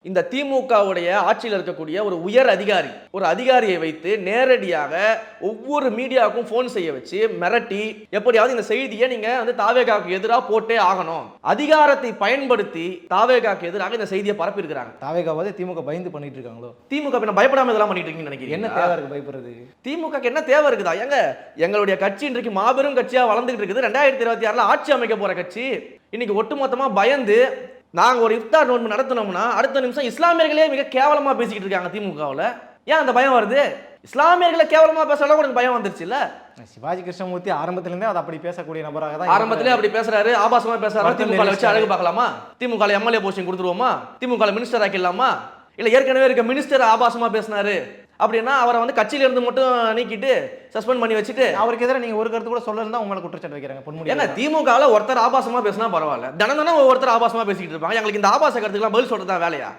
இந்த திமுகவுடைய ஆட்சியில் இருக்கக்கூடிய ஒரு உயர் அதிகாரி, ஒரு அதிகாரியை வைத்து நேரடியாக ஒவ்வொரு மீடியாவுக்கும் போன் செய்ய வச்சு மிரட்டி, எப்படியாவது இந்த செய்தியை நீங்க வந்து தாவேகாவுக்கு எதிராக போட்டே ஆகணும், அதிகாரத்தை பயன்படுத்தி தாவேகாவுக்கு எதிராக இந்த செய்தியை பரப்பி இருக்காங்க. தாவேகாவது திமுக பயந்து பண்ணிட்டு இருக்காங்களோ? திமுக என்ன பயப்படாம இதெல்லாம் பண்ணிட்டு இருக்கீங்கன்னு நினைக்கிறீங்க? என்ன தேவை இருக்கு பயப்படுறது? திமுக என்ன தேவை இருக்குதா? ஏங்க, எங்களுடைய கட்சி இன்றைக்கு மாபெரும் கட்சியா வளர்ந்துட்டு இருக்குது. 2026 ஆட்சி அமைக்க போற கட்சி இன்னைக்கு ஒட்டுமொத்தமா பயந்து நாங்க ஒரு இஃப்தார் நோன்பு நடத்தினோம்னா அடுத்த நிமிஷம் இஸ்லாமியர்களே மிக கேவலமா பேசிக்கிட்டு இருக்காங்க திமுகவில். ஏன் அந்த பயம் வருது? இஸ்லாமியர்களை கேவலமா பேசலாம் கூட பயம் வந்துருச்சு இல்ல? சிவாஜி கிருஷ்ணமூர்த்தி ஆரம்பத்திலிருந்தே அதை அப்படி பேசக்கூடிய நபராக தான் ஆரம்பத்திலே அப்படி பேசுறாரு, ஆபாசமா பேசுறாரு. திமுக வச்சு அழகு பார்க்கலாமா? திமுக எம்எல்ஏ போஸ்டிங் கொடுத்துருவோமா? திமுக மினிஸ்டர் ஆக்கிடலாமா? இல்ல ஏற்கனவே இருக்க மினிஸ்டர் ஆபாசமா பேசினாரு அப்படின்னா அவரை வந்து கட்சியில இருந்து மட்டும் நீக்கிட்டு சஸ்பெண்ட் பண்ணி வச்சுட்டு அவருக்கு எதிராக நீங்க ஒரு கருத்து கூட சொல்லலாம் உங்களை குற்றச்சாட்டு வைக்கிறாங்க பொன்முடி. ஏன்னா திமுகவில் ஒருத்தர் ஆபாசமா பேசினா பரவாயில்ல, தினம் ஒவ்வொருத்தர் ஆபாசமா பேசிக்கிட்டு இருப்பாங்க. எங்களுக்கு இந்த ஆபாச கருத்துக்கெல்லாம் பதில் சொல்றது தான் வேலையா?